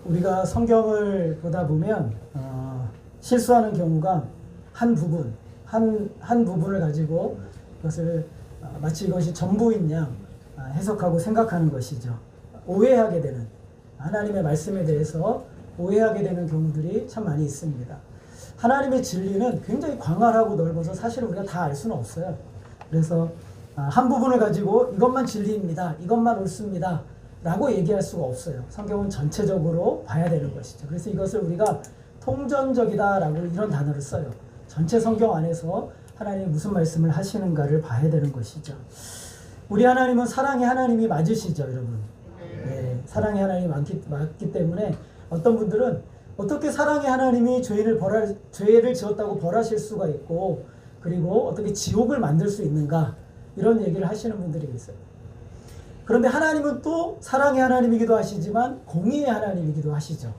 우리가 성경을 보다 보면 실수하는 경우가 한 부분을 가지고 그것을 마치 이것이 전부인 양 해석하고 생각하는 것이죠. 오해하게 되는, 하나님의 말씀에 대해서 오해하게 되는 경우들이 참 많이 있습니다. 하나님의 진리는 굉장히 광활하고 넓어서 사실 우리가 다 알 수는 없어요. 그래서 한 부분을 가지고 이것만 진리입니다, 이것만 옳습니다 라고 얘기할 수가 없어요. 성경은 전체적으로 봐야 되는 것이죠. 그래서 이것을 우리가 통전적이다 라고 이런 단어를 써요. 전체 성경 안에서 하나님이 무슨 말씀을 하시는가를 봐야 되는 것이죠. 우리 하나님은 사랑의 하나님이 맞으시죠, 여러분? 네, 사랑의 하나님이 맞기 때문에 어떤 분들은 어떻게 사랑의 하나님이 죄를 지었다고 벌하실 수가 있고, 그리고 어떻게 지옥을 만들 수 있는가, 이런 얘기를 하시는 분들이 있어요. 그런데 하나님은 또 사랑의 하나님이기도 하시지만 공의의 하나님이기도 하시죠.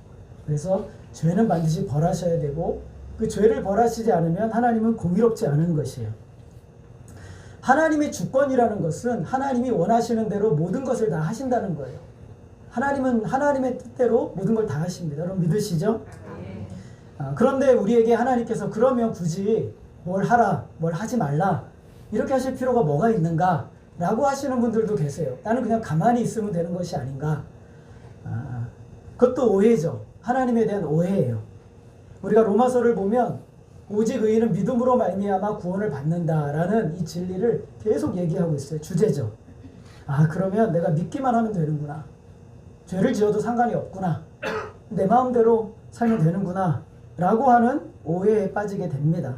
그래서 죄는 반드시 벌하셔야 되고, 그 죄를 벌하시지 않으면 하나님은 공의롭지 않은 것이에요. 하나님의 주권이라는 것은 하나님이 원하시는 대로 모든 것을 다 하신다는 거예요. 하나님은 하나님의 뜻대로 모든 걸 다 하십니다. 여러분 믿으시죠? 그런데 우리에게 하나님께서 그러면 굳이 뭘 하라, 뭘 하지 말라, 이렇게 하실 필요가 뭐가 있는가 라고 하시는 분들도 계세요. 나는 그냥 가만히 있으면 되는 것이 아닌가. 그것도 오해죠. 하나님에 대한 오해예요. 우리가 로마서를 보면 오직 의인은 믿음으로 말미암아 구원을 받는다라는 이 진리를 계속 얘기하고 있어요. 주제죠. 그러면 내가 믿기만 하면 되는구나. 죄를 지어도 상관이 없구나. 내 마음대로 살면 되는구나 라고 하는 오해에 빠지게 됩니다.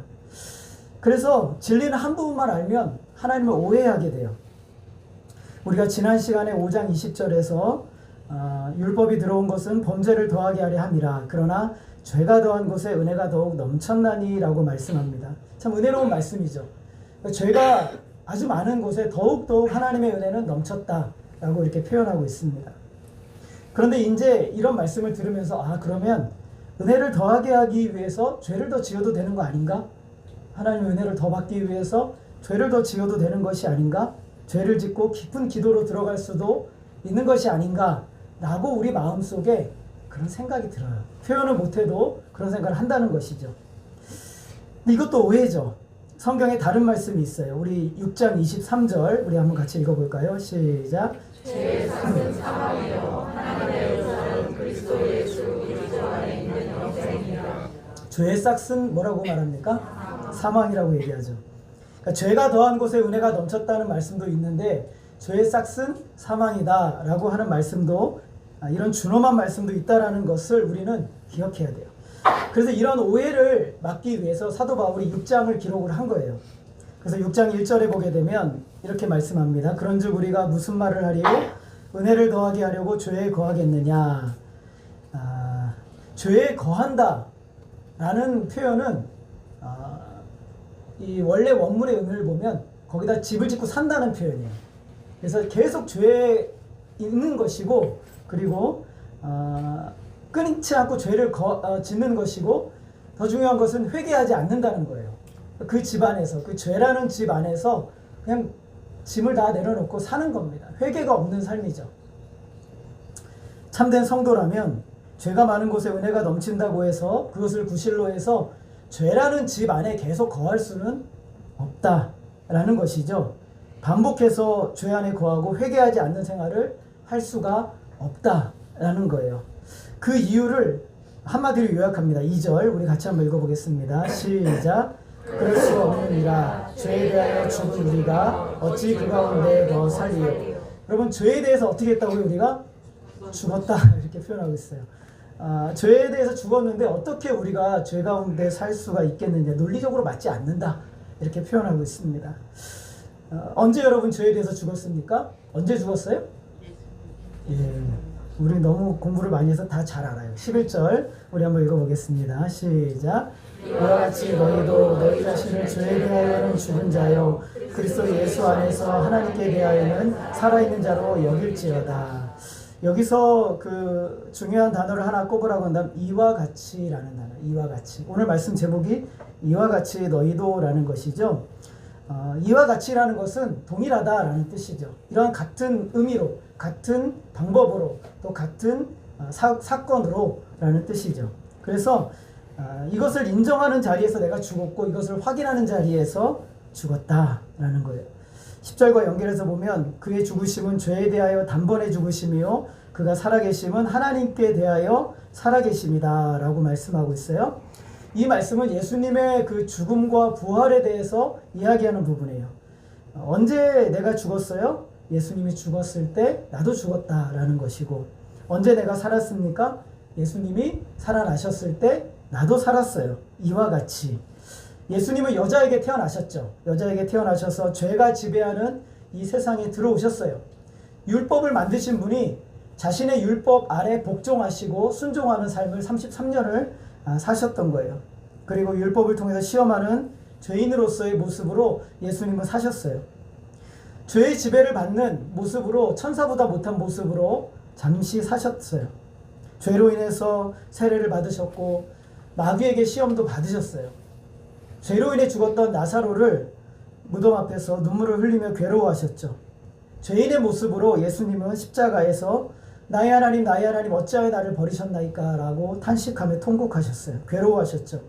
그래서 진리는 한 부분만 알면 하나님을 오해하게 돼요. 우리가 지난 시간에 5장 20절에서 율법이 들어온 것은 범죄를 더하게 하려 함이라. 그러나 죄가 더한 곳에 은혜가 더욱 넘쳤나니 라고 말씀합니다. 참 은혜로운 말씀이죠. 죄가 아주 많은 곳에 더욱더욱 하나님의 은혜는 넘쳤다 라고 이렇게 표현하고 있습니다. 그런데 이제 이런 말씀을 들으면서 그러면 은혜를 더하게 하기 위해서 죄를 더 지어도 되는 거 아닌가? 하나님의 은혜를 더 받기 위해서 죄를 더 지어도 되는 것이 아닌가? 죄를 짓고 깊은 기도로 들어갈 수도 있는 것이 아닌가? 라고 우리 마음속에 그런 생각이 들어요. 표현을 못해도 그런 생각을 한다는 것이죠. 근데 이것도 오해죠. 성경에 다른 말씀이 있어요. 우리 6장 23절 우리 한번 같이 읽어볼까요? 시작. 죄의 삭은 사망이요 하나님의 의사는 그리스도 예수 그리스도 안에 있는 영생이라. 죄의 싹은 뭐라고 말합니까? 사망이라고 얘기하죠. 그러니까 죄가 더한 곳에 은혜가 넘쳤다는 말씀도 있는데 죄의 싹은 사망이다 라고 하는 말씀도, 이런 준엄한 말씀도 있다라는 것을 우리는 기억해야 돼요. 그래서 이런 오해를 막기 위해서 사도 바울이 6장을 기록을 한 거예요. 그래서 6장 1절에 보게 되면 이렇게 말씀합니다. 그런즉 우리가 무슨 말을 하리요? 은혜를 더하게 하려고 죄에 거하겠느냐. 죄에 거한다 라는 표현은 이 원래 원문의 의미를 보면 거기다 집을 짓고 산다는 표현이에요. 그래서 계속 죄에 있는 것이고, 그리고 끊이지 않고 죄를 짓는 것이고, 더 중요한 것은 회개하지 않는다는 거예요. 그 집 안에서, 그 죄라는 집 안에서 그냥 짐을 다 내려놓고 사는 겁니다. 회개가 없는 삶이죠. 참된 성도라면 죄가 많은 곳에 은혜가 넘친다고 해서 그것을 구실로 해서 죄라는 집 안에 계속 거할 수는 없다라는 것이죠. 반복해서 죄 안에 거하고 회개하지 않는 생활을 할 수가 없다라는 거예요. 그 이유를 한마디로 요약합니다. 2절 우리 같이 한번 읽어보겠습니다. 시작. 그럴 수 없느니라. 죄에 대하여 죽은 우리가 어찌 그 가운데 더 살리요. 여러분, 죄에 대해서 어떻게 했다고요? 우리가 죽었다 이렇게 표현하고 있어요. 죄에 대해서 죽었는데 어떻게 우리가 죄 가운데 살 수가 있겠느냐. 논리적으로 맞지 않는다 이렇게 표현하고 있습니다. 언제 여러분 죄에 대해서 죽었습니까? 언제 죽었어요? 예, 우리 너무 공부를 많이 해서 다 잘 알아요. 11절 우리 한번 읽어보겠습니다. 시작. 이와 같이 너희도 너희 자신을 죄에 대하여는 죽은 자요 그리스도 예수 안에서 하나님께 대하여는 살아있는 자로 여길지어다. 여기서 그 중요한 단어를 하나 꼽으라고 한다면 이와 같이라는 단어. 이와 같이. 오늘 말씀 제목이 이와 같이 너희도 라는 것이죠. 이와 같이라는 것은 동일하다라는 뜻이죠. 이러한 같은 의미로, 같은 방법으로, 또 같은 사건으로라는 뜻이죠. 그래서 이것을 인정하는 자리에서 내가 죽었고 이것을 확인하는 자리에서 죽었다라는 거예요. 10절과 연결해서 보면 그의 죽으심은 죄에 대하여 단번에 죽으심이요 그가 살아계심은 하나님께 대하여 살아계심이다 라고 말씀하고 있어요. 이 말씀은 예수님의 그 죽음과 부활에 대해서 이야기하는 부분이에요. 언제 내가 죽었어요? 예수님이 죽었을 때 나도 죽었다라는 것이고, 언제 내가 살았습니까? 예수님이 살아나셨을 때 나도 살았어요. 이와 같이 예수님은 여자에게 태어나셨죠. 여자에게 태어나셔서 죄가 지배하는 이 세상에 들어오셨어요. 율법을 만드신 분이 자신의 율법 아래 복종하시고 순종하는 삶을 33년을 사셨던 거예요. 그리고 율법을 통해서 시험하는 죄인으로서의 모습으로 예수님은 사셨어요. 죄의 지배를 받는 모습으로, 천사보다 못한 모습으로 잠시 사셨어요. 죄로 인해서 세례를 받으셨고 마귀에게 시험도 받으셨어요. 죄로 인해 죽었던 나사로를 무덤 앞에서 눈물을 흘리며 괴로워하셨죠. 죄인의 모습으로 예수님은 십자가에서 나의 하나님 나의 하나님 어찌하여 나를 버리셨나이까 라고 탄식하며 통곡하셨어요. 괴로워하셨죠.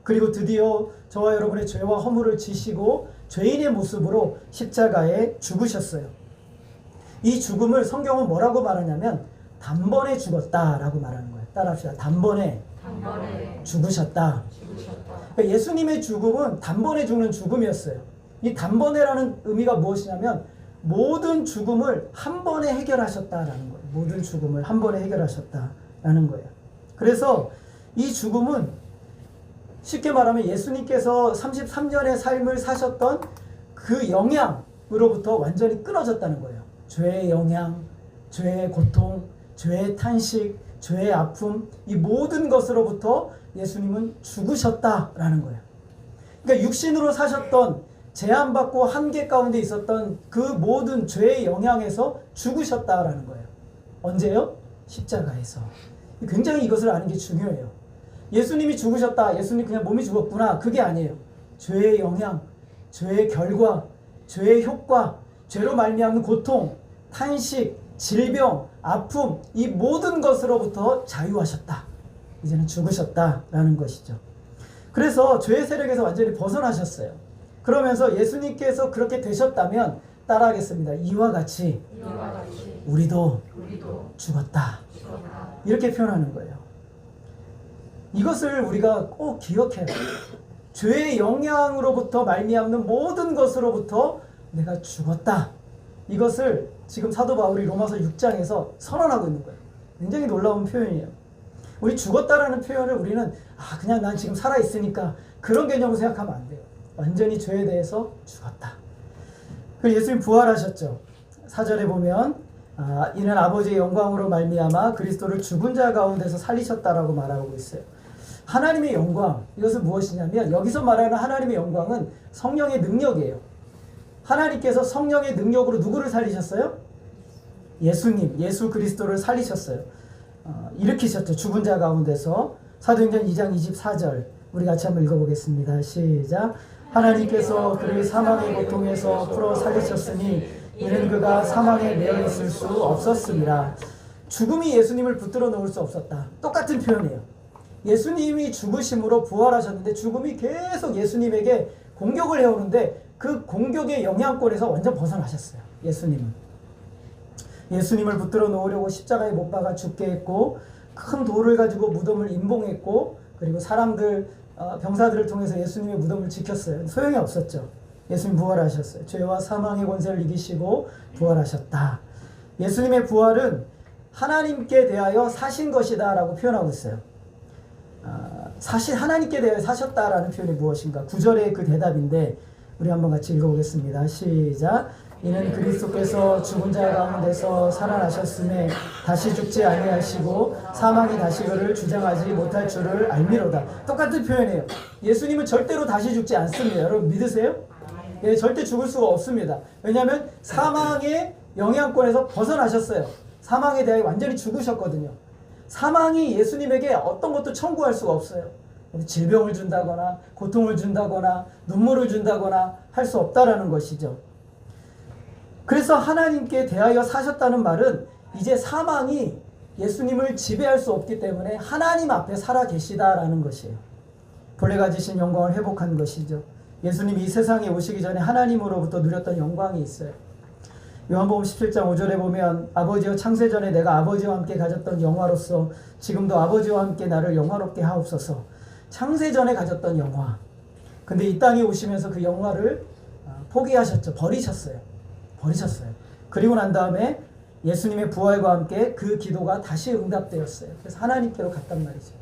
그리고 드디어 저와 여러분의 죄와 허물을 지시고 죄인의 모습으로 십자가에 죽으셨어요. 이 죽음을 성경은 뭐라고 말하냐면 단번에 죽었다라고 말하는 거예요. 따라합시다. 단번에 죽으셨다. 그러니까 예수님의 죽음은 단번에 죽는 죽음이었어요. 이 단번에라는 의미가 무엇이냐면 모든 죽음을 한 번에 해결하셨다라는 거예요. 모든 죽음을 한 번에 해결하셨다라는 거예요. 그래서 이 죽음은 쉽게 말하면 예수님께서 33년의 삶을 사셨던 그 영향으로부터 완전히 끊어졌다는 거예요. 죄의 영향, 죄의 고통, 죄의 탄식, 죄의 아픔, 이 모든 것으로부터 예수님은 죽으셨다라는 거예요. 그러니까 육신으로 사셨던 제한받고 한계 가운데 있었던 그 모든 죄의 영향에서 죽으셨다라는 거예요. 언제요? 십자가에서. 굉장히 이것을 아는 게 중요해요. 예수님이 죽으셨다. 예수님 그냥 몸이 죽었구나. 그게 아니에요. 죄의 영향, 죄의 결과, 죄의 효과, 죄로 말미암는 고통, 탄식, 질병, 아픔, 이 모든 것으로부터 자유하셨다. 이제는 죽으셨다라는 것이죠. 그래서 죄의 세력에서 완전히 벗어나셨어요. 그러면서 예수님께서 그렇게 되셨다면 따라하겠습니다. 이와 같이 우리도 죽었다. 이렇게 표현하는 거예요. 이것을 우리가 꼭 기억해야 돼요. 죄의 영향으로부터 말미암는 모든 것으로부터 내가 죽었다. 이것을 지금 사도 바울이 로마서 6장에서 선언하고 있는 거예요. 굉장히 놀라운 표현이에요. 우리 죽었다라는 표현을 우리는 그냥 난 지금 살아있으니까 그런 개념으로 생각하면 안 돼요. 완전히 죄에 대해서 죽었다. 그리고 예수님 부활하셨죠. 4절에 보면 이는 아버지의 영광으로 말미암아 그리스도를 죽은 자 가운데서 살리셨다라고 말하고 있어요. 하나님의 영광, 이것은 무엇이냐면 여기서 말하는 하나님의 영광은 성령의 능력이에요. 하나님께서 성령의 능력으로 누구를 살리셨어요? 예수님, 예수 그리스도를 살리셨어요. 일으키셨죠. 죽은 자 가운데서. 사도행전 2장 24절 우리 같이 한번 읽어보겠습니다. 시작. 하나님께서 그를 사망의 고통에서 풀어 살리셨으니 이는 그가 사망에 매여 있을 수 없었습니다. 죽음이 예수님을 붙들어 놓을 수 없었다. 똑같은 표현이에요. 예수님이 죽으심으로 부활하셨는데 죽음이 계속 예수님에게 공격을 해오는데 그 공격의 영향권에서 완전 벗어나셨어요. 예수님을 붙들어 놓으려고 십자가에 못 박아 죽게 했고 큰 돌을 가지고 무덤을 임봉했고 그리고 사람들 병사들을 통해서 예수님의 무덤을 지켰어요. 소용이 없었죠. 예수님 부활하셨어요. 죄와 사망의 권세를 이기시고 부활하셨다. 예수님의 부활은 하나님께 대하여 사신 것이다 라고 표현하고 있어요. 사실 하나님께 대하여 사셨다라는 표현이 무엇인가? 9절의 그 대답인데 우리 한번 같이 읽어보겠습니다. 시작. 이는 그리스도께서 죽은 자 가운데서 살아나셨음에 다시 죽지 아니하시고 사망이 다시 그를 주장하지 못할 줄을 알미로다. 똑같은 표현이에요. 예수님은 절대로 다시 죽지 않습니다. 여러분 믿으세요? 예, 절대 죽을 수가 없습니다. 왜냐하면 사망의 영향권에서 벗어나셨어요. 사망에 대하여 완전히 죽으셨거든요. 사망이 예수님에게 어떤 것도 청구할 수가 없어요. 질병을 준다거나 고통을 준다거나 눈물을 준다거나 할 수 없다라는 것이죠. 그래서 하나님께 대하여 사셨다는 말은 이제 사망이 예수님을 지배할 수 없기 때문에 하나님 앞에 살아 계시다라는 것이에요. 본래 가지신 영광을 회복한 것이죠. 예수님이 이 세상에 오시기 전에 하나님으로부터 누렸던 영광이 있어요. 요한복음 17장 5절에 보면 아버지여 창세전에 내가 아버지와 함께 가졌던 영화로서 지금도 아버지와 함께 나를 영화롭게 하옵소서. 창세전에 가졌던 영화. 근데 이 땅에 오시면서 그 영화를 포기하셨죠. 버리셨어요. 그리고 난 다음에 예수님의 부활과 함께 그 기도가 다시 응답되었어요. 그래서 하나님께로 갔단 말이죠.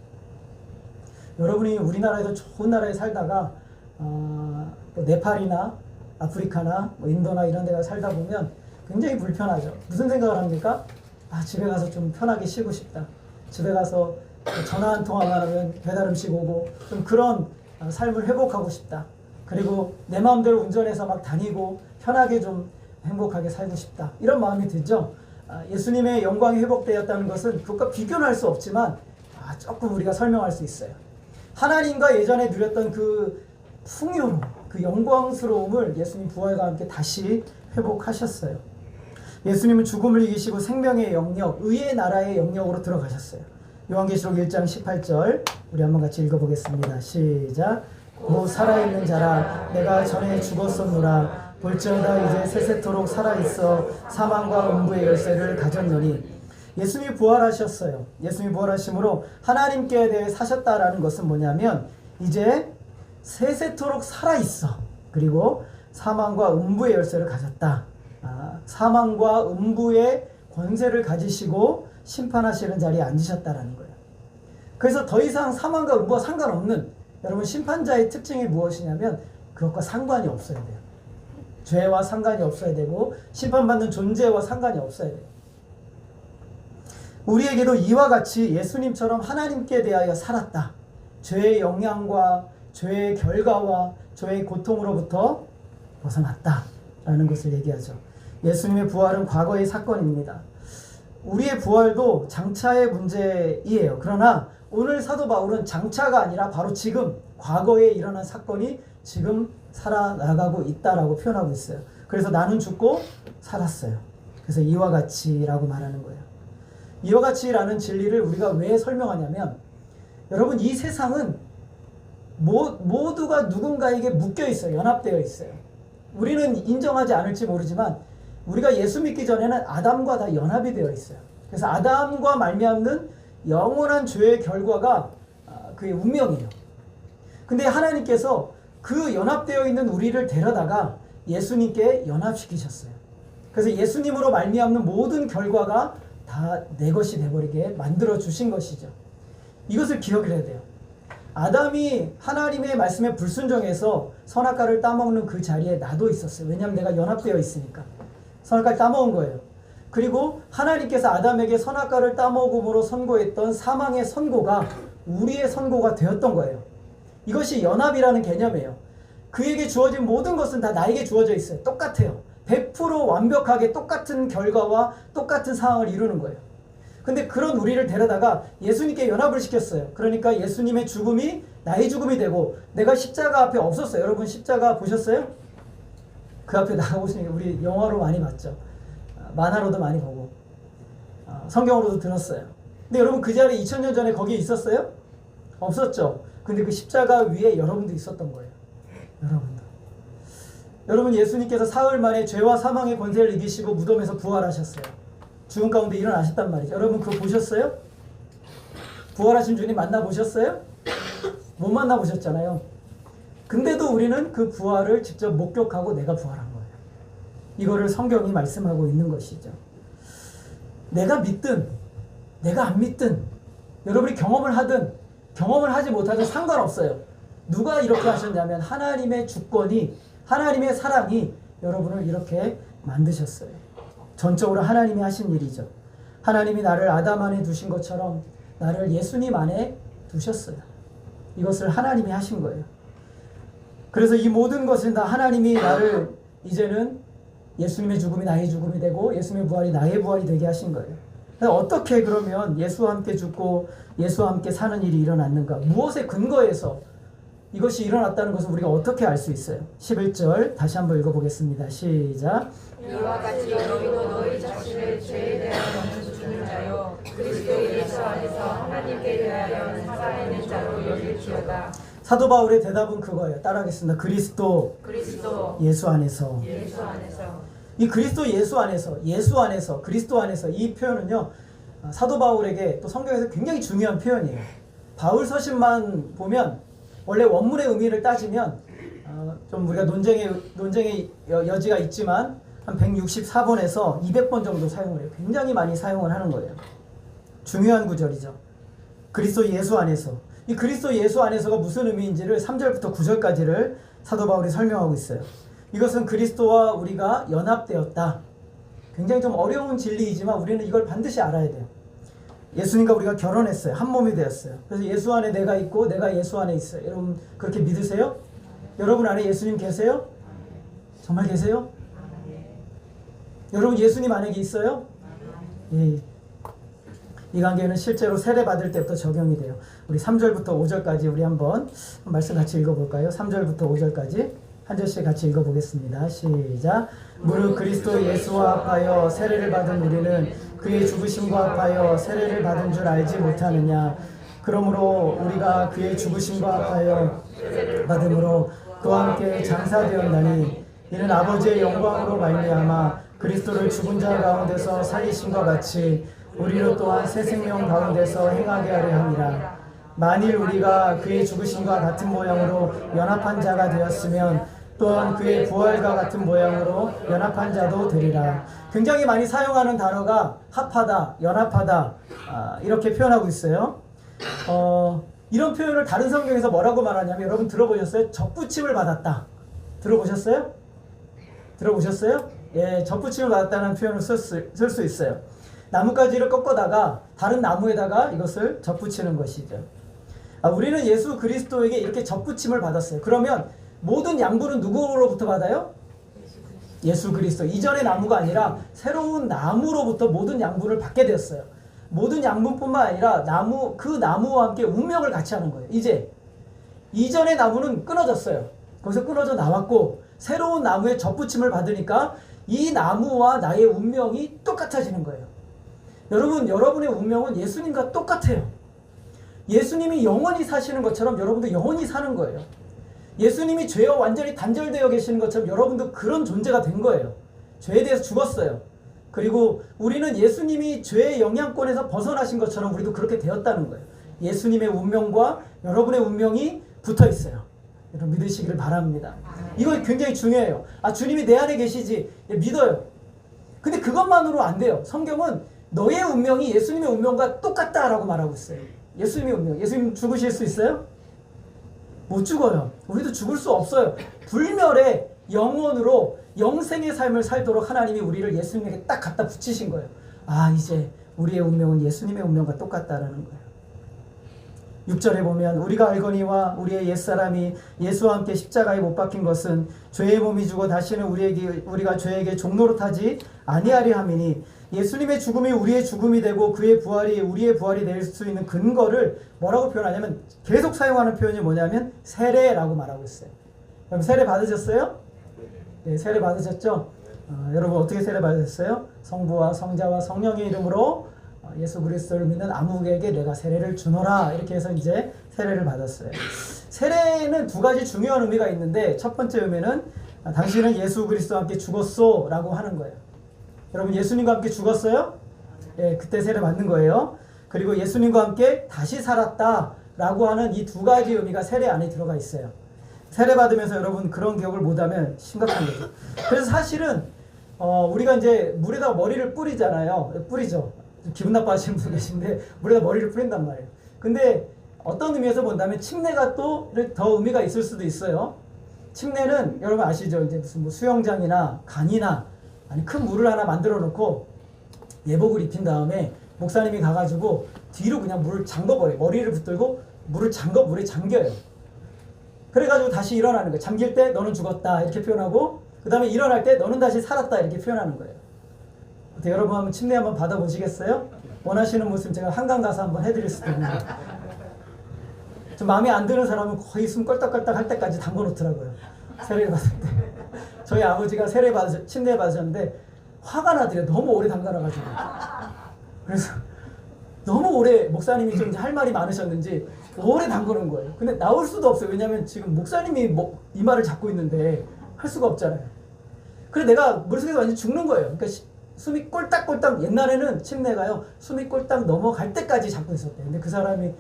여러분이 우리나라에도 좋은 나라에 살다가 뭐 네팔이나 아프리카나 뭐 인도나 이런 데 살다 보면 굉장히 불편하죠. 무슨 생각을 합니까? 집에 가서 좀 편하게 쉬고 싶다. 집에 가서 전화 한 통화만 하면 배달 음식 오고 좀 그런 삶을 회복하고 싶다. 그리고 내 마음대로 운전해서 막 다니고 편하게 좀 행복하게 살고 싶다. 이런 마음이 들죠. 예수님의 영광이 회복되었다는 것은 그것과 비교는 할 수 없지만 조금 우리가 설명할 수 있어요. 하나님과 예전에 누렸던 그 풍요로움, 그 영광스러움을 예수님 부활과 함께 다시 회복하셨어요. 예수님은 죽음을 이기시고 생명의 영역, 의의 나라의 영역으로 들어가셨어요. 요한계시록 1장 18절 우리 한번 같이 읽어보겠습니다. 시작. 곧 살아있는 자라 내가 전에 죽었었노라 볼지어다 이제 세세토록 살아있어 사망과 음부의 열쇠를 가졌노니. 예수님이 부활하셨어요. 예수님이 부활하심으로 하나님께 대해 사셨다라는 것은 뭐냐면 이제 세세토록 살아있어. 그리고 사망과 음부의 열쇠를 가졌다. 사망과 음부의 권세를 가지시고 심판하시는 자리에 앉으셨다라는 거예요. 그래서 더 이상 사망과 음부와 상관없는, 여러분 심판자의 특징이 무엇이냐면 그것과 상관이 없어야 돼요. 죄와 상관이 없어야 되고 심판받는 존재와 상관이 없어야 돼요. 우리에게도 이와 같이 예수님처럼 하나님께 대하여 살았다. 죄의 영향과 죄의 결과와 죄의 고통으로부터 벗어났다라는 것을 얘기하죠. 예수님의 부활은 과거의 사건입니다. 우리의 부활도 장차의 문제이에요. 그러나 오늘 사도 바울은 장차가 아니라 바로 지금, 과거에 일어난 사건이 지금 살아나가고 있다라고 표현하고 있어요. 그래서 나는 죽고 살았어요. 그래서 이와 같이라고 말하는 거예요. 이와 같이라는 진리를 우리가 왜 설명하냐면, 여러분 이 세상은 모두가 누군가에게 묶여 있어요. 연합되어 있어요. 우리는 인정하지 않을지 모르지만 우리가 예수 믿기 전에는 아담과 다 연합이 되어 있어요. 그래서 아담과 말미암는 영원한 죄의 결과가 그의 운명이에요. 근데 하나님께서 그 연합되어 있는 우리를 데려다가 예수님께 연합시키셨어요. 그래서 예수님으로 말미암는 모든 결과가 다 내 것이 되어버리게 만들어 주신 것이죠. 이것을 기억해야 돼요. 아담이 하나님의 말씀에 불순종해서 선악과를 따먹는 그 자리에 나도 있었어요. 왜냐하면 내가 연합되어 있으니까. 선악과를 따먹은 거예요. 그리고 하나님께서 아담에게 선악과를 따먹음으로 선고했던 사망의 선고가 우리의 선고가 되었던 거예요. 이것이 연합이라는 개념이에요. 그에게 주어진 모든 것은 다 나에게 주어져 있어요. 똑같아요. 100% 완벽하게 똑같은 결과와 똑같은 상황을 이루는 거예요. 근데 그런 우리를 데려다가 예수님께 연합을 시켰어요. 그러니까 예수님의 죽음이 나의 죽음이 되고, 내가 십자가 앞에 없었어요. 여러분 십자가 보셨어요? 그 앞에 나가보시는 게 우리 영화로 많이 봤죠. 만화로도 많이 보고 성경으로도 들었어요. 근데 여러분 그 자리에 2000년 전에 거기에 있었어요? 없었죠. 근데 그 십자가 위에 여러분도 있었던 거예요. 여러분 예수님께서 사흘 만에 죄와 사망의 권세를 이기시고 무덤에서 부활하셨어요. 죽은 가운데 일어나셨단 말이죠. 여러분 그거 보셨어요? 부활하신 주님 만나보셨어요? 못 만나보셨잖아요. 근데도 우리는 그 부활을 직접 목격하고 내가 부활한 거예요. 이거를 성경이 말씀하고 있는 것이죠. 내가 믿든 내가 안 믿든, 여러분이 경험을 하든 경험을 하지 못하든 상관없어요. 누가 이렇게 하셨냐면 하나님의 주권이, 하나님의 사랑이 여러분을 이렇게 만드셨어요. 전적으로 하나님이 하신 일이죠. 하나님이 나를 아담 안에 두신 것처럼 나를 예수님 안에 두셨어요. 이것을 하나님이 하신 거예요. 그래서 이 모든 것은 다 하나님이 나를 이제는 예수님의 죽음이 나의 죽음이 되고 예수님의 부활이 나의 부활이 되게 하신 거예요. 그래서 어떻게 그러면 예수와 함께 죽고 예수와 함께 사는 일이 일어났는가? 무엇에 근거해서 이것이 일어났다는 것을 우리가 어떻게 알 수 있어요? 11절 다시 한번 읽어보겠습니다. 시작. 이와 같이 너희도 너희 자신을 죄에 대하여 죽는 자요 그리스도 하나님께 대하여 살아있는 자로 여길지어다. 사도 바울의 대답은 그거예요. 따라하겠습니다. 그리스도 예수 안에서. 예수 안에서. 이 그리스도 예수 안에서, 그리스도 안에서, 이 표현은요, 사도 바울에게 또 성경에서 굉장히 중요한 표현이에요. 바울 서신만 보면 원래 원문의 의미를 따지면 좀 우리가 논쟁의 여지가 있지만 한 164번에서 200번 정도 사용을 해요. 굉장히 많이 사용을 하는 거예요. 중요한 구절이죠. 그리스도 예수 안에서. 이 그리스도 예수 안에서가 무슨 의미인지를 3절부터 9절까지를 사도 바울이 설명하고 있어요. 이것은 그리스도와 우리가 연합되었다. 굉장히 좀 어려운 진리이지만 우리는 이걸 반드시 알아야 돼요. 예수님과 우리가 결혼했어요. 한 몸이 되었어요. 그래서 예수 안에 내가 있고 내가 예수 안에 있어요. 여러분 그렇게 믿으세요? 여러분 안에 예수님 계세요? 정말 계세요? 여러분 예수님 안에 있어요? 예. 이 관계는 실제로 세례 받을 때부터 적용이 돼요. 우리 3절부터 5절까지 우리 한번 말씀 같이 읽어볼까요? 3절부터 5절까지 한 절씩 같이 읽어보겠습니다. 시작. 무릇 그리스도 예수와 합하여 세례를 받은 우리는 그의 죽으심과 합하여 세례를 받은 줄 알지 못하느냐. 그러므로 우리가 그의 죽으심과 합하여 받음으로 그와 함께 장사되었나니 이는 아버지의 영광으로 말미암아 그리스도를 죽은 자 가운데서 살리심과 같이 우리로 또한 새 생명 가운데서 행하게 하려 함이라. 만일 우리가 그의 죽으심과 같은 모양으로 연합한 자가 되었으면 또한 그의 부활과 같은 모양으로 연합한 자도 되리라. 굉장히 많이 사용하는 단어가 합하다, 연합하다 이렇게 표현하고 있어요. 이런 표현을 다른 성경에서 뭐라고 말하냐면 여러분 들어보셨어요? 접붙임을 받았다. 들어보셨어요? 들어보셨어요? 예, 접붙임을 받았다는 표현을 쓸 수 있어요. 나뭇가지를 꺾어다가 다른 나무에다가 이것을 접붙이는 것이죠. 우리는 예수 그리스도에게 이렇게 접붙임을 받았어요. 그러면 모든 양분은 누구로부터 받아요? 예수 그리스도. 이전의 나무가 아니라 새로운 나무로부터 모든 양분을 받게 되었어요. 모든 양분뿐만 아니라 그 나무와 함께 운명을 같이 하는 거예요. 이제 이전의 나무는 끊어졌어요. 거기서 끊어져 나왔고 새로운 나무에 접붙임을 받으니까 이 나무와 나의 운명이 똑같아지는 거예요. 여러분, 여러분의 운명은 예수님과 똑같아요. 예수님이 영원히 사시는 것처럼 여러분도 영원히 사는 거예요. 예수님이 죄와 완전히 단절되어 계시는 것처럼 여러분도 그런 존재가 된 거예요. 죄에 대해서 죽었어요. 그리고 우리는 예수님이 죄의 영향권에서 벗어나신 것처럼 우리도 그렇게 되었다는 거예요. 예수님의 운명과 여러분의 운명이 붙어 있어요. 여러분 믿으시기를 바랍니다. 이거 굉장히 중요해요. 주님이 내 안에 계시지. 믿어요. 근데 그것만으로 안 돼요. 성경은 너의 운명이 예수님의 운명과 똑같다라고 말하고 있어요. 예수님의 운명. 예수님 죽으실 수 있어요? 못 죽어요. 우리도 죽을 수 없어요. 불멸의 영원으로 영생의 삶을 살도록 하나님이 우리를 예수님에게 딱 갖다 붙이신 거예요. 이제 우리의 운명은 예수님의 운명과 똑같다라는 거예요. 6절에 보면 우리가 알거니와 우리의 옛사람이 예수와 함께 십자가에 못 박힌 것은 죄의 몸이 죽어 다시는 우리가 죄에게 종노릇 하지 아니하리 함이니 예수님의 죽음이 우리의 죽음이 되고 그의 부활이 우리의 부활이 될 수 있는 근거를 뭐라고 표현하냐면 계속 사용하는 표현이 뭐냐면 세례라고 말하고 있어요. 그럼 세례 받으셨어요? 네, 세례 받으셨죠? 여러분 어떻게 세례 받으셨어요? 성부와 성자와 성령의 이름으로 예수 그리스도를 믿는 아무에게 내가 세례를 주노라 이렇게 해서 이제 세례를 받았어요. 세례는 두 가지 중요한 의미가 있는데 첫 번째 의미는 당신은 예수 그리스도와 함께 죽었소 라고 하는 거예요. 여러분 예수님과 함께 죽었어요? 예, 그때 세례 받는 거예요. 그리고 예수님과 함께 다시 살았다 라고 하는 이 두 가지 의미가 세례 안에 들어가 있어요. 세례 받으면서 여러분 그런 기억을 못하면 심각한 거죠. 그래서 사실은 우리가 이제 물에다 머리를 뿌리잖아요. 뿌리죠. 기분 나빠하시는 분 계신데 물에다 머리를 뿌린단 말이에요. 근데 어떤 의미에서 본다면 침례가 또 더 의미가 있을 수도 있어요. 침례는 여러분 아시죠? 이제 무슨 뭐 수영장이나 강이나 아니 큰 물을 하나 만들어 놓고 예복을 입힌 다음에 목사님이 가가지고 뒤로 그냥 물을 잠궈버려요. 머리를 붙들고 물에 잠겨요. 그래가지고 다시 일어나는 거예요. 잠길 때 너는 죽었다 이렇게 표현하고 그 다음에 일어날 때 너는 다시 살았다 이렇게 표현하는 거예요. 어때 여러분 한번 침례 한번 받아보시겠어요? 원하시는 모습 제가 한강 가서 한번 해드릴 수도 있는데 좀 마음에 안 드는 사람은 거의 숨 껄떡껄떡 할 때까지 담궈 놓더라고요. 세례를 받을 때 저희 아버지가 침례 받으셨는데 화가 나더래요. 너무 오래 담가놔가지고. 그래서 너무 오래 목사님이 좀 할 말이 많으셨는지 오래 담그는 거예요. 근데 나올 수도 없어요. 왜냐하면 지금 목사님이 이 말을 잡고 있는데 할 수가 없잖아요. 그래 내가 머릿속에서 완전 죽는 거예요. 그러니까 숨이 꼴딱꼴딱, 옛날에는 침내가요 숨이 꼴딱 넘어갈 때까지 잡고 있었대요. 근데 그 사람이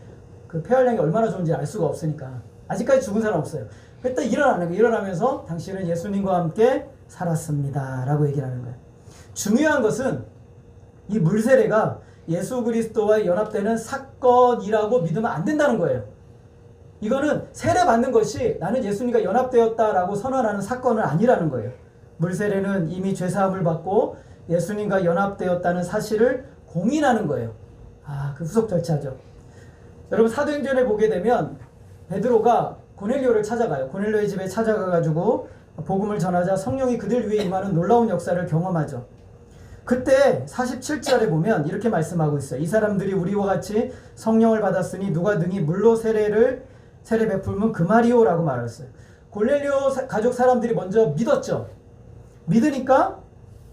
그 폐활량이 얼마나 좋은지 알 수가 없으니까 아직까지 죽은 사람 없어요. 일단 일어나는 거예요. 일어나면서 당신은 예수님과 함께 살았습니다 라고 얘기를 하는 거예요. 중요한 것은 이 물세례가 예수 그리스도와 연합되는 사건이라고 믿으면 안 된다는 거예요. 이거는 세례 받는 것이 나는 예수님과 연합되었다라고 선언하는 사건은 아니라는 거예요. 물세례는 이미 죄사함을 받고 예수님과 연합되었다는 사실을 공인하는 거예요. 그 후속 절차죠. 여러분 사도행전에 보게 되면 베드로가 고넬료를 찾아가요. 고넬료의 집에 찾아가가지고 복음을 전하자 성령이 그들 위에 임하는 놀라운 역사를 경험하죠. 그때 47절에 보면 이렇게 말씀하고 있어요. 이 사람들이 우리와 같이 성령을 받았으니 누가 능히 물로 세례 베풀면 그 말이요 라고 말했어요. 고넬료 가족 사람들이 먼저 믿었죠. 믿으니까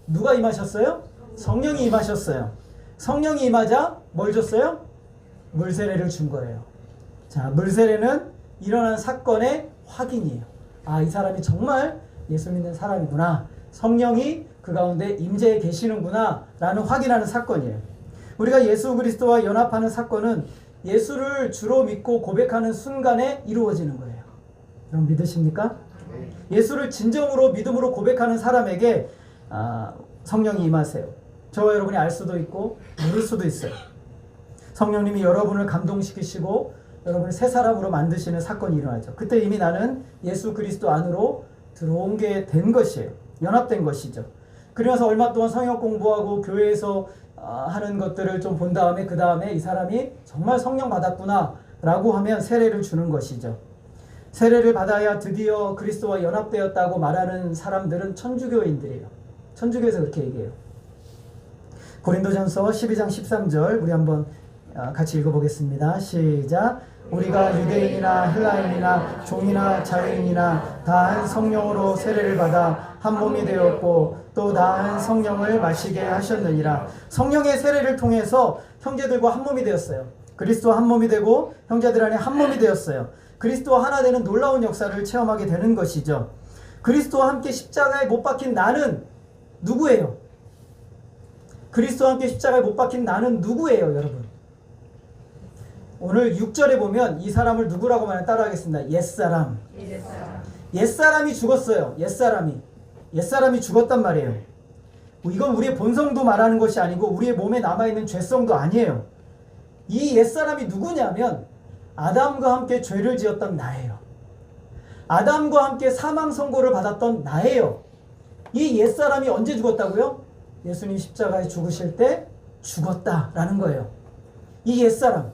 누가 임하셨어요? 성령이 임하셨어요. 성령이 임하자 뭘 줬어요? 물세례를 준 거예요. 자, 물세례는 일어난 사건의 확인이에요. 이 사람이 정말 예수 믿는 사람이구나. 성령이 그 가운데 임재해 계시는구나 라는 확인하는 사건이에요. 우리가 예수 그리스도와 연합하는 사건은 예수를 주로 믿고 고백하는 순간에 이루어지는 거예요. 여러분 믿으십니까? 예수를 진정으로 믿음으로 고백하는 사람에게 성령이 임하세요. 저와 여러분이 알 수도 있고 모를 수도 있어요. 성령님이 여러분을 감동시키시고 여러분을 새 사람으로 만드시는 사건이 일어나죠. 그때 이미 나는 예수 그리스도 안으로 들어온 게 된 것이에요. 연합된 것이죠. 그러면서 얼마 동안 성역 공부하고 교회에서 하는 것들을 좀 본 다음에 그 다음에 이 사람이 정말 성령 받았구나 라고 하면 세례를 주는 것이죠. 세례를 받아야 드디어 그리스도와 연합되었다고 말하는 사람들은 천주교인들이에요. 천주교에서 그렇게 얘기해요. 고린도전서 12장 13절 우리 한번 같이 읽어보겠습니다. 시작. 우리가 유대인이나 헬라인이나 종이나 자유인이나 다 한 성령으로 세례를 받아 한 몸이 되었고 또 다 한 성령을 마시게 하셨느니라. 성령의 세례를 통해서 형제들과 한 몸이 되었어요. 그리스도와 한 몸이 되고 형제들 안에 한 몸이 되었어요. 그리스도와 하나 되는 놀라운 역사를 체험하게 되는 것이죠. 그리스도와 함께 십자가에 못 박힌 나는 누구예요? 그리스도와 함께 십자가에 못 박힌 나는 누구예요, 여러분? 오늘 6절에 보면 이 사람을 누구라고 말하면 따라하겠습니다. 옛사람. 옛사람이 죽었어요. 옛사람이 죽었단 말이에요. 이건 우리의 본성도 말하는 것이 아니고 우리의 몸에 남아있는 죄성도 아니에요. 이 옛사람이 누구냐면 아담과 함께 죄를 지었던 나예요. 아담과 함께 사망 선고를 받았던 나예요. 이 옛사람이 언제 죽었다고요? 예수님 십자가에 죽으실 때 죽었다라는 거예요. 이 옛사람,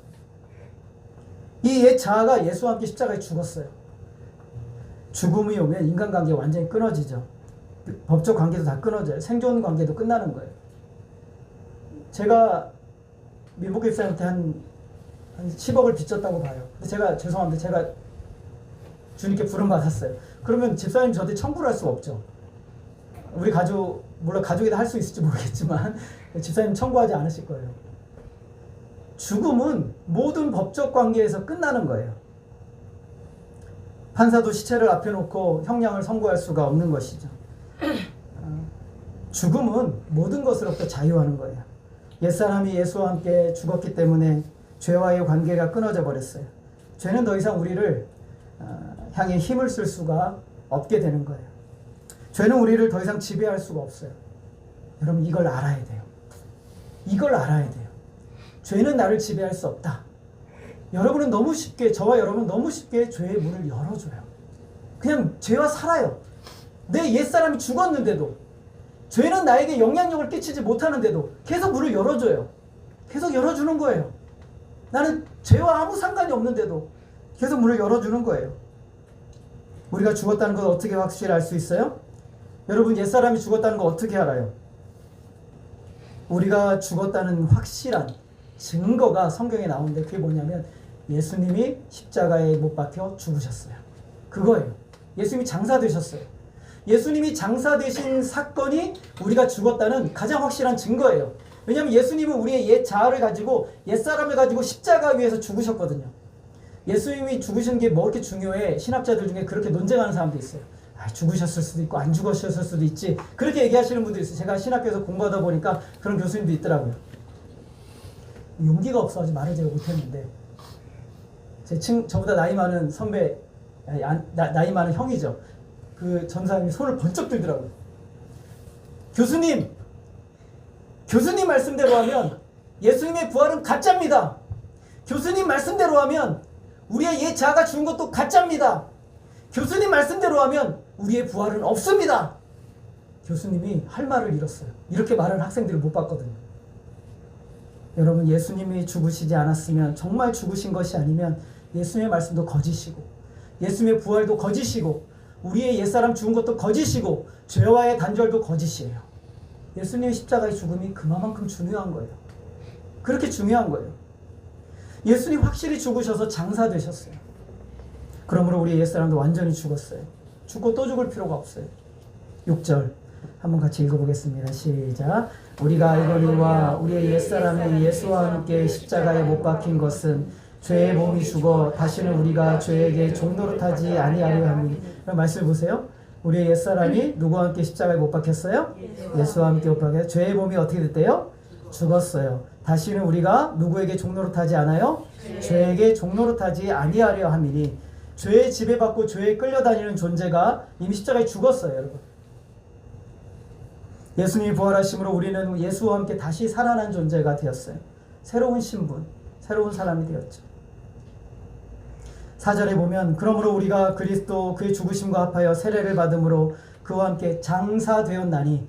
이 옛 자아가 예수와 함께 십자가에 죽었어요. 죽음이 오면 인간관계가 완전히 끊어지죠. 법적 관계도 다 끊어져요. 생존 관계도 끝나는 거예요. 제가 민복 집사님한테 한 10억을 빚졌다고 봐요. 근데 제가 죄송한데 제가 주님께 부름받았어요. 그러면 집사님 저한테 청구를 할 수가 없죠. 우리 가족, 물론 가족이다 할 수 있을지 모르겠지만 집사님 청구하지 않으실 거예요. 죽음은 모든 법적 관계에서 끝나는 거예요. 판사도 시체를 앞에 놓고 형량을 선고할 수가 없는 것이죠. 죽음은 모든 것으로부터 자유하는 거예요. 옛사람이 예수와 함께 죽었기 때문에 죄와의 관계가 끊어져 버렸어요. 죄는 더 이상 우리를 향해 힘을 쓸 수가 없게 되는 거예요. 죄는 우리를 더 이상 지배할 수가 없어요. 여러분 이걸 알아야 돼요. 이걸 알아야 돼요. 죄는 나를 지배할 수 없다. 여러분은 너무 쉽게, 저와 여러분은 너무 쉽게 죄의 문을 열어줘요. 그냥 죄와 살아요. 내 옛사람이 죽었는데도, 죄는 나에게 영향력을 끼치지 못하는데도 계속 문을 열어줘요. 계속 열어주는 거예요. 나는 죄와 아무 상관이 없는데도 계속 문을 열어주는 거예요. 우리가 죽었다는 걸 어떻게 확실히 알 수 있어요? 여러분 옛사람이 죽었다는 거 어떻게 알아요? 우리가 죽었다는 확실한 증거가 성경에 나오는데 그게 뭐냐면 예수님이 십자가에 못 박혀 죽으셨어요. 그거예요. 예수님이 장사되셨어요. 예수님이 장사되신 사건이 우리가 죽었다는 가장 확실한 증거예요. 왜냐하면 예수님은 우리의 옛 자아를 가지고 옛사람을 가지고 십자가 위에서 죽으셨거든요. 예수님이 죽으신 게 뭐 그렇게 중요해? 신학자들 중에 그렇게 논쟁하는 사람도 있어요. 죽으셨을 수도 있고 안 죽으셨을 수도 있지. 그렇게 얘기하시는 분도 있어요. 제가 신학교에서 공부하다 보니까 그런 교수님도 있더라고요. 용기가 없어가지고 말을 제가 못했는데 저보다 나이 많은 선배, 나이 많은 형이죠. 그 전사님이 손을 번쩍 들더라고요. 교수님 말씀대로 하면 예수님의 부활은 가짜입니다. 교수님 말씀대로 하면 우리의 옛 자아가 죽은 것도 가짜입니다. 교수님 말씀대로 하면 우리의 부활은 없습니다. 교수님이 할 말을 잃었어요. 이렇게 말하는 학생들을 못 봤거든요. 여러분, 예수님이 죽으시지 않았으면, 정말 죽으신 것이 아니면 예수님의 말씀도 거짓이고 예수님의 부활도 거짓이고 우리의 옛사람 죽은 것도 거짓이고 죄와의 단절도 거짓이에요. 예수님의 십자가의 죽음이 그만큼 중요한 거예요. 그렇게 중요한 거예요. 예수님 확실히 죽으셔서 장사되셨어요. 그러므로 우리의 옛사람도 완전히 죽었어요. 죽고 또 죽을 필요가 없어요. 6절 한번 같이 읽어보겠습니다. 시작. 우리가 알거니와 우리의 옛사람이 예수와 함께 십자가에 못 박힌 것은 죄의 몸이 죽어 다시는 우리가 죄에게 종노릇하지 아니하려 함이니. 말씀을 보세요. 우리의 옛사람이 누구와 함께 십자가에 못 박혔어요? 예수와 함께 못 박혔어요. 죄의 몸이 어떻게 됐대요? 죽었어요. 다시는 우리가 누구에게 종노릇하지 않아요? 죄에게 종노릇하지 아니하려 함이니. 죄에 지배받고 죄에 끌려다니는 존재가 이미 십자가에 죽었어요, 여러분. 예수님이 부활하심으로 우리는 예수와 함께 다시 살아난 존재가 되었어요. 새로운 신분, 새로운 사람이 되었죠. 4절에 보면 그러므로 우리가 그리스도 그의 죽으심과 합하여 세례를 받음으로 그와 함께 장사되었나니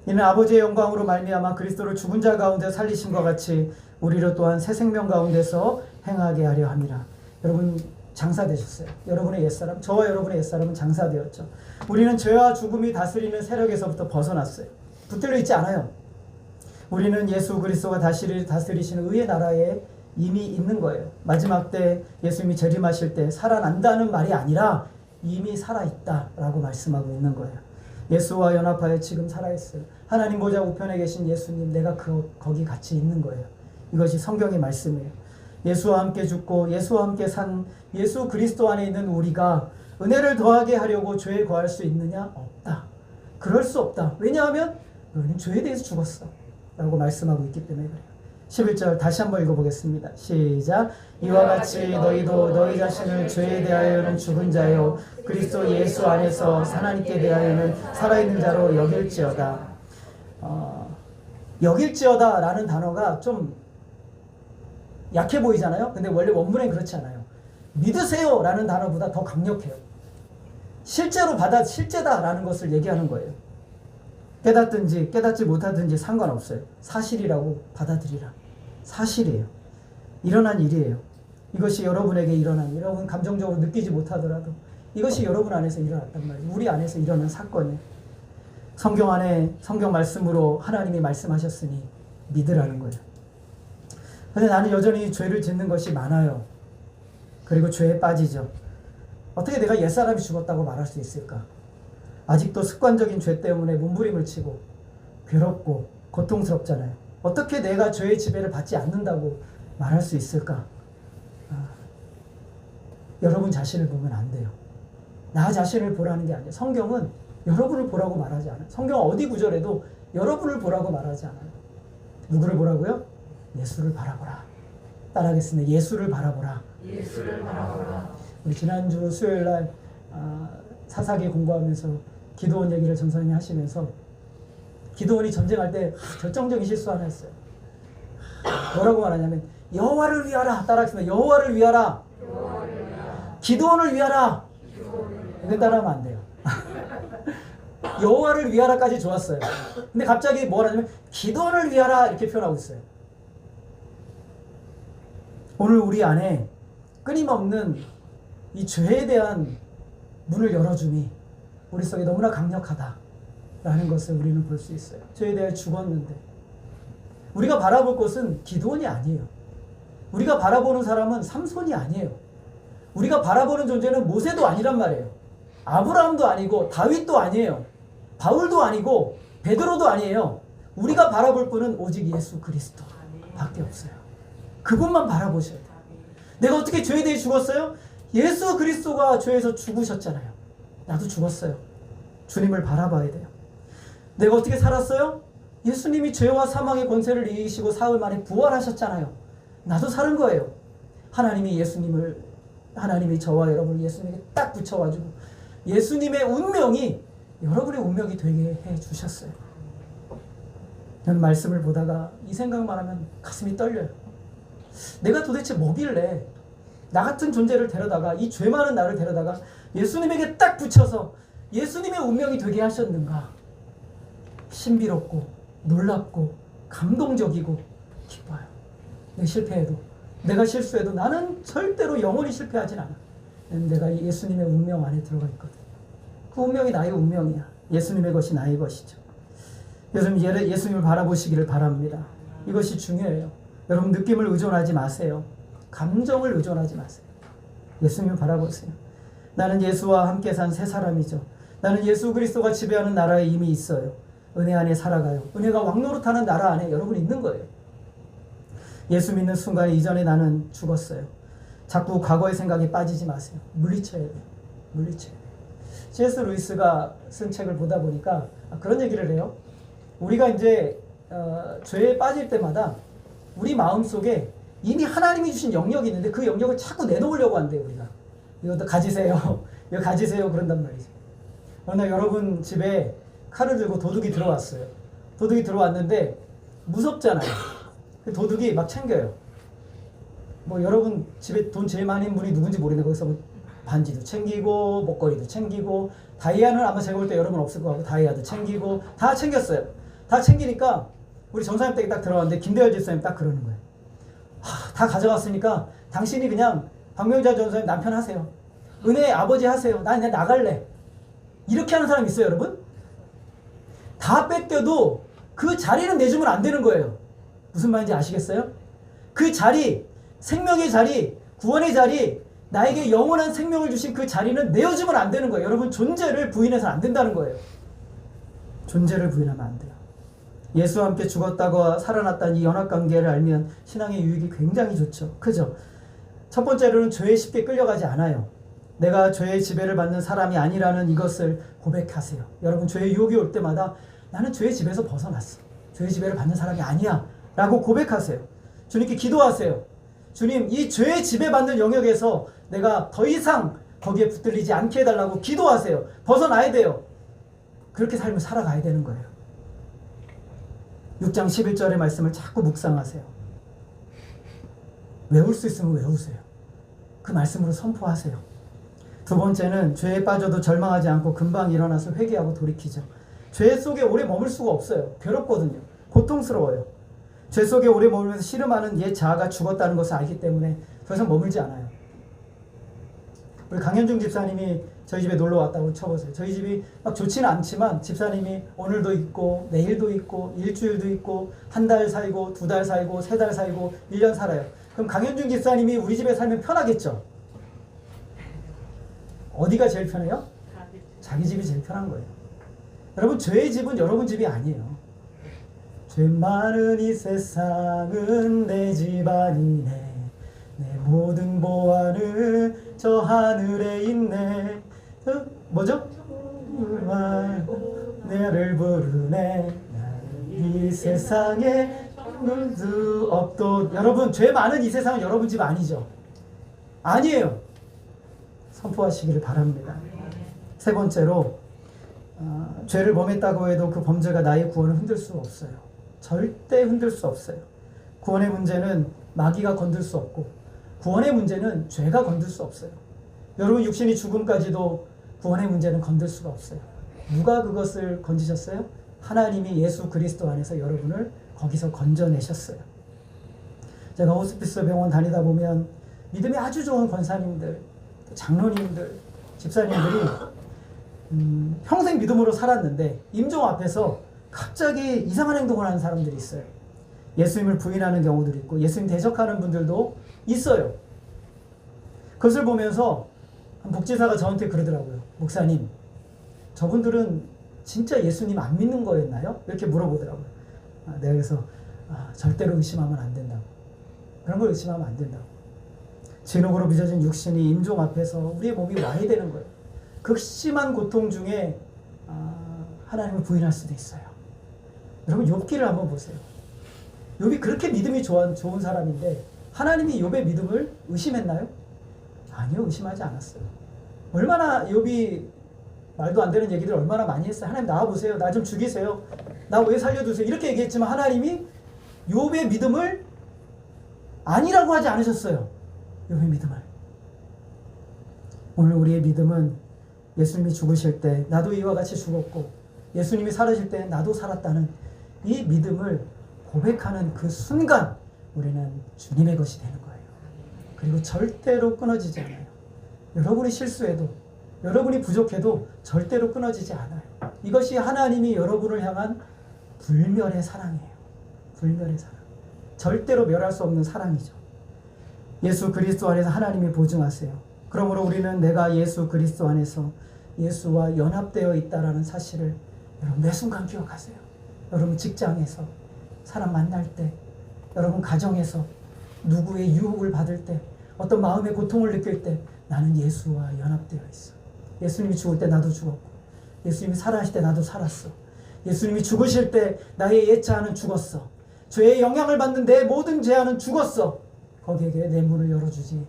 이는 아버지의 영광으로 말미암아 그리스도를 죽은 자 가운데 살리심과 같이 우리를 또한 새 생명 가운데서 행하게 하려 함이라. 여러분 장사되셨어요. 여러분의 옛사람, 저와 여러분의 옛사람은 장사되었죠. 우리는 죄와 죽음이 다스리는 세력에서부터 벗어났어요. 붙들려 있지 않아요. 우리는 예수 그리스도가 다스리시는 의의 나라에 이미 있는 거예요. 마지막 때 예수님이 재림하실 때 살아난다는 말이 아니라 이미 살아있다라고 말씀하고 있는 거예요. 예수와 연합하여 지금 살아있어요. 하나님 보좌 우편에 계신 예수님, 내가 거기 같이 있는 거예요. 이것이 성경의 말씀이에요. 예수와 함께 죽고 예수와 함께 산 예수 그리스도 안에 있는 우리가 은혜를 더하게 하려고 죄에 거할 수 있느냐? 없다. 그럴 수 없다. 왜냐하면 너희는 죄에 대해서 죽었어 라고 말씀하고 있기 때문에 그래요. 11절 다시 한번 읽어보겠습니다. 시작. 이와 같이 너희도 너희 자신을 죄에 대하여는 죽은 자요 그리스도 예수 안에서 하나님께 대하여는 살아있는 자로 여길지어다. 여길지어다 라는 단어가 좀 약해 보이잖아요. 근데 원래 원문엔 그렇지 않아요. 믿으세요 라는 단어보다 더 강력해요. 실제로 실제다 라는 것을 얘기하는 거예요. 깨닫든지 깨닫지 못하든지 상관없어요. 사실이라고 받아들이라. 사실이에요. 일어난 일이에요. 이것이 여러분에게 일어난, 여러분 감정적으로 느끼지 못하더라도 이것이 여러분 안에서 일어났단 말이에요. 우리 안에서 일어난 사건이에요. 성경 안에 성경 말씀으로 하나님이 말씀하셨으니 믿으라는 거예요. 그런데 나는 여전히 죄를 짓는 것이 많아요. 그리고 죄에 빠지죠. 어떻게 내가 옛사람이 죽었다고 말할 수 있을까? 아직도 습관적인 죄 때문에 몸부림을 치고 괴롭고 고통스럽잖아요. 어떻게 내가 죄의 지배를 받지 않는다고 말할 수 있을까? 여러분 자신을 보면 안 돼요. 나 자신을 보라는 게 아니에요. 성경은 여러분을 보라고 말하지 않아요. 성경 어디 구절에도 여러분을 보라고 말하지 않아요. 누구를 보라고요? 예수를 바라보라. 따라하겠습니다. 예수를 바라보라. 예수를 바라보라. 우리 지난주 수요일날 사사기 공부하면서 기드온 얘기를 전선생님이 하시면서 기드온이 전쟁할 때 결정적인 실수 하나 했어요. 뭐라고 말하냐면 여호와를 위하라. 따라하겠습니다. 여호와를 위하라. 기드온을 위하라. 근데 따라하면 안 돼요. 여호와를 위하라까지 좋았어요. 근데 갑자기 뭐라 하냐면 기드온을 위하라 이렇게 표현하고 있어요. 오늘 우리 안에 끊임없는 이 죄에 대한 문을 열어줌이 우리 속에 너무나 강력하다라는 것을 우리는 볼 수 있어요. 죄에 대해 죽었는데 우리가 바라볼 것은 기드온이 아니에요. 우리가 바라보는 사람은 삼손이 아니에요. 우리가 바라보는 존재는 모세도 아니란 말이에요. 아브라함도 아니고 다윗도 아니에요. 바울도 아니고 베드로도 아니에요. 우리가 바라볼 분은 오직 예수 그리스도 밖에 없어요. 그분만 바라보셔야 돼요. 내가 어떻게 죄에 대해 죽었어요? 예수 그리스도가 죄에서 죽으셨잖아요. 나도 죽었어요. 주님을 바라봐야 돼요. 내가 어떻게 살았어요? 예수님이 죄와 사망의 권세를 이기시고 사흘 만에 부활하셨잖아요. 나도 사는 거예요. 하나님이 저와 여러분을 예수님에게 딱 붙여가지고 예수님의 운명이 여러분의 운명이 되게 해주셨어요. 저는 말씀을 보다가 이 생각만 하면 가슴이 떨려요. 내가 도대체 뭐길래 나 같은 존재를 데려다가 이 죄 많은 나를 데려다가 예수님에게 딱 붙여서 예수님의 운명이 되게 하셨는가. 신비롭고 놀랍고 감동적이고 기뻐요. 내가 실패해도 내가 실수해도 나는 절대로 영원히 실패하진 않아. 내가 예수님의 운명 안에 들어가 있거든. 그 운명이 나의 운명이야. 예수님의 것이 나의 것이죠. 요즘 예수님을 바라보시기를 바랍니다. 이것이 중요해요. 여러분 느낌을 의존하지 마세요. 감정을 의존하지 마세요. 예수님을 바라보세요. 나는 예수와 함께 산 새 사람이죠. 나는 예수 그리스도가 지배하는 나라에 이미 있어요. 은혜 안에 살아가요. 은혜가 왕노릇하는 나라 안에 여러분 있는 거예요. 예수 믿는 순간 이전에 나는 죽었어요. 자꾸 과거의 생각에 빠지지 마세요. 물리쳐야 돼요. 물리쳐야 돼요. C.S. 루이스가 쓴 책을 보다 보니까 그런 얘기를 해요. 우리가 이제 죄에 빠질 때마다 우리 마음속에 이미 하나님이 주신 영역이 있는데 그 영역을 자꾸 내놓으려고 한대요. 우리가 이것도 가지세요. 이거 가지세요. 그런단 말이죠. 어느 날 여러분 집에 칼을 들고 도둑이 들어왔어요. 도둑이 들어왔는데 무섭잖아요. 도둑이 막 챙겨요. 뭐 여러분 집에 돈 제일 많은 분이 누군지 모르는데 거기서 뭐 반지도 챙기고 목걸이도 챙기고 다이아는 아마 제가 볼 때 여러분 없을 것 같고 다이아도 챙기고 다 챙겼어요. 다 챙기니까 우리 전사님 댁에 딱 들어왔는데 김대열 집사님 딱 그러는 거예요. 다 가져갔으니까 당신이 그냥 박명자 전사님 남편 하세요. 은혜의 아버지 하세요. 난 그냥 나갈래. 이렇게 하는 사람 있어요, 여러분? 다 뺏겨도 그 자리는 내주면 안 되는 거예요. 무슨 말인지 아시겠어요? 그 자리, 생명의 자리, 구원의 자리, 나에게 영원한 생명을 주신 그 자리는 내어주면 안 되는 거예요. 여러분 존재를 부인해서는 안 된다는 거예요. 존재를 부인하면 안 돼요. 예수와 함께 죽었다고 살아났다는 이 연합관계를 알면 신앙의 유익이 굉장히 좋죠. 그죠? 첫 번째로는 죄에 쉽게 끌려가지 않아요. 내가 죄의 지배를 받는 사람이 아니라는 이것을 고백하세요. 여러분 죄의 유혹이 올 때마다 나는 죄의 지배에서 벗어났어. 죄의 지배를 받는 사람이 아니야. 라고 고백하세요. 주님께 기도하세요. 주님, 이 죄의 지배받는 영역에서 내가 더 이상 거기에 붙들리지 않게 해달라고 기도하세요. 벗어나야 돼요. 그렇게 삶을 살아가야 되는 거예요. 6장 11절의 말씀을 자꾸 묵상하세요. 외울 수 있으면 외우세요. 그 말씀으로 선포하세요. 두 번째는 죄에 빠져도 절망하지 않고 금방 일어나서 회개하고 돌이키죠. 죄 속에 오래 머물 수가 없어요. 괴롭거든요. 고통스러워요. 죄 속에 오래 머물면서 씨름하는 옛 자아가 죽었다는 것을 알기 때문에 더 이상 머물지 않아요. 우리 강현중 집사님이 저희 집에 놀러 왔다고 쳐보세요. 저희 집이 막 좋지는 않지만 집사님이 오늘도 있고 내일도 있고 일주일도 있고 한 달 살고 2달 살고 3달 살고 1년 살아요. 그럼 강현중 집사님이 우리 집에 살면 편하겠죠? 어디가 제일 편해요? 자기 집이 제일 편한 거예요. 여러분 죄의 집은 여러분 집이 아니에요. 죄 많은 이 세상은 내 집 아니네. 내 모든 보안은 저 하늘에 있네. 뭐죠? 나를 부르네. 이 세상에 죽을 수 없도. 여러분 죄 많은 이 세상은 여러분 집 아니죠? 아니에요. 선포하시기를 바랍니다. 세 번째로 죄를 범했다고 해도 그 범죄가 나의 구원을 흔들 수 없어요. 절대 흔들 수 없어요. 구원의 문제는 마귀가 건들 수 없고 구원의 문제는 죄가 건들 수 없어요. 여러분 육신이 죽음까지도 구원의 문제는 건들 수가 없어요. 누가 그것을 건지셨어요? 하나님이 예수 그리스도 안에서 여러분을 거기서 건져내셨어요. 제가 호스피스 병원 다니다 보면 믿음이 아주 좋은 권사님들, 장로님들, 집사님들이 평생 믿음으로 살았는데 임종 앞에서 갑자기 이상한 행동을 하는 사람들이 있어요. 예수님을 부인하는 경우도 있고 예수님 대적하는 분들도 있어요. 그것을 보면서 한 복지사가 저한테 그러더라고요. 목사님, 저분들은 진짜 예수님 안 믿는 거였나요? 이렇게 물어보더라고요. 내가 그래서 절대로 의심하면 안 된다고. 그런 걸 의심하면 안 된다고. 진흙으로 빚어진 육신이 임종 앞에서 우리의 몸이 와야 되는 거예요. 극심한 고통 중에 하나님을 부인할 수도 있어요. 여러분 욥기를 한번 보세요. 욥이 그렇게 믿음이 좋은 사람인데 하나님이 욥의 믿음을 의심했나요? 아니요, 의심하지 않았어요. 얼마나 욥이 말도 안 되는 얘기들 얼마나 많이 했어요. 하나님 나와보세요. 나 좀 죽이세요. 나 왜 살려두세요. 이렇게 얘기했지만 하나님이 욥의 믿음을 아니라고 하지 않으셨어요. 욥의 믿음을. 오늘 우리의 믿음은 예수님이 죽으실 때 나도 이와 같이 죽었고 예수님이 살으실 때 나도 살았다는 이 믿음을 고백하는 그 순간 우리는 주님의 것이 되는 거예요. 그리고 절대로 끊어지지 않아요. 여러분이 실수해도 여러분이 부족해도 절대로 끊어지지 않아요. 이것이 하나님이 여러분을 향한 불멸의 사랑이에요. 불멸의 사랑. 절대로 멸할 수 없는 사랑이죠. 예수 그리스도 안에서 하나님이 보증하세요. 그러므로 우리는 내가 예수 그리스도 안에서 예수와 연합되어 있다는 사실을 여러분 매 순간 기억하세요. 여러분 직장에서 사람 만날 때, 여러분 가정에서 누구의 유혹을 받을 때, 어떤 마음의 고통을 느낄 때 나는 예수와 연합되어 있어. 예수님이 죽을 때 나도 죽었고 예수님이 살아하실 때 나도 살았어. 예수님이 죽으실 때 나의 옛자아는 죽었어. 죄의 영향을 받는 내 모든 죄아는 죽었어. 거기에게 내 문을 열어주지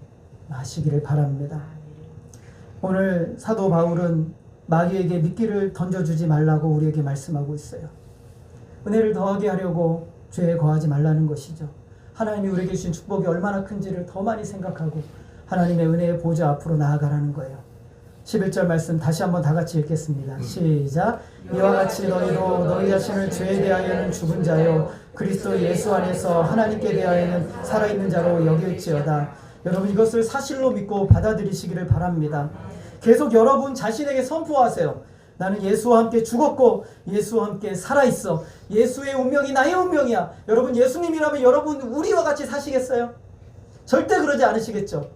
마시기를 바랍니다. 오늘 사도 바울은 마귀에게 미끼를 던져주지 말라고 우리에게 말씀하고 있어요. 은혜를 더하게 하려고 죄에 거하지 말라는 것이죠. 하나님이 우리에게 주신 축복이 얼마나 큰지를 더 많이 생각하고 하나님의 은혜의 보좌 앞으로 나아가라는 거예요. 11절 말씀 다시 한번 다 같이 읽겠습니다. 시작. 이와 같이 너희도 너희 자신을 죄에 대하여는 죽은 자요 그리스도 예수 안에서 하나님께 대하여는 살아있는 자로 여길지어다. 여러분 이것을 사실로 믿고 받아들이시기를 바랍니다. 계속 여러분 자신에게 선포하세요. 나는 예수와 함께 죽었고 예수와 함께 살아있어. 예수의 운명이 나의 운명이야. 여러분 예수님이라면 여러분 우리와 같이 사시겠어요? 절대 그러지 않으시겠죠?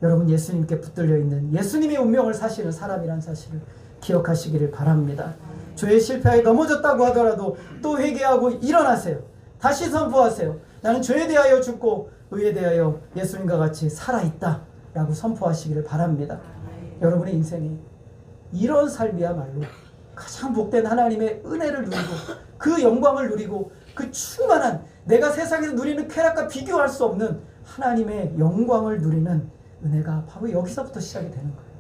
여러분 예수님께 붙들려 있는 예수님의 운명을 사시는 사람이란 사실을 기억하시기를 바랍니다. 죄의 실패에 넘어졌다고 하더라도 또 회개하고 일어나세요. 다시 선포하세요. 나는 죄에 대하여 죽고 의에 대하여 예수님과 같이 살아있다 라고 선포하시기를 바랍니다. 여러분의 인생이 이런 삶이야말로 가장 복된 하나님의 은혜를 누리고 그 영광을 누리고 그 충만한 내가 세상에서 누리는 쾌락과 비교할 수 없는 하나님의 영광을 누리는 은혜가 바로 여기서부터 시작이 되는 거예요.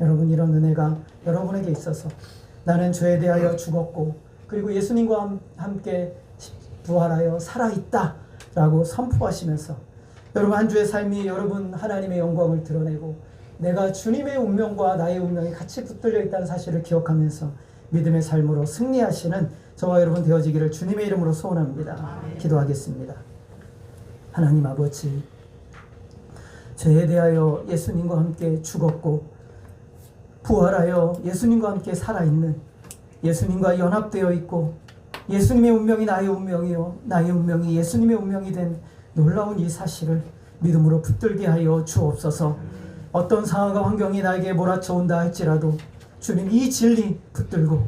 여러분 이런 은혜가 여러분에게 있어서 나는 죄에 대하여 죽었고 그리고 예수님과 함께 부활하여 살아있다 라고 선포하시면서 여러분 한 주의 삶이 여러분 하나님의 영광을 드러내고 내가 주님의 운명과 나의 운명이 같이 붙들려 있다는 사실을 기억하면서 믿음의 삶으로 승리하시는 저와 여러분 되어지기를 주님의 이름으로 소원합니다. 기도하겠습니다. 하나님 아버지, 죄에 대하여 예수님과 함께 죽었고 부활하여 예수님과 함께 살아있는 예수님과 연합되어 있고 예수님의 운명이 나의 운명이요 나의 운명이 예수님의 운명이 된 놀라운 이 사실을 믿음으로 붙들게 하여 주옵소서. 어떤 상황과 환경이 나에게 몰아쳐온다 할지라도 주님 이 진리 붙들고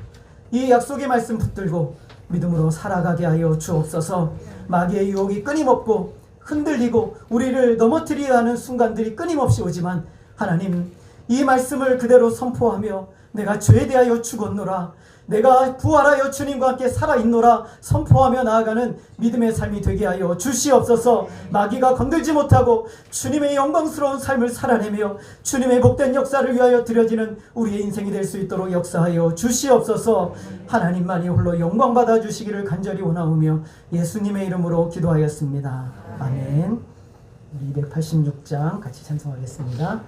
이 약속의 말씀 붙들고 믿음으로 살아가게 하여 주옵소서. 마귀의 유혹이 끊임없고 흔들리고 우리를 넘어뜨리려 하는 순간들이 끊임없이 오지만 하나님 이 말씀을 그대로 선포하며 내가 죄에 대하여 죽었노라 내가 부활하여 주님과 함께 살아있노라 선포하며 나아가는 믿음의 삶이 되게 하여 주시옵소서. 마귀가 건들지 못하고 주님의 영광스러운 삶을 살아내며 주님의 복된 역사를 위하여 드려지는 우리의 인생이 될 수 있도록 역사하여 주시옵소서. 하나님만이 홀로 영광 받아 주시기를 간절히 원하오며 예수님의 이름으로 기도하였습니다. 아멘. 우리 286장 같이 찬송하겠습니다.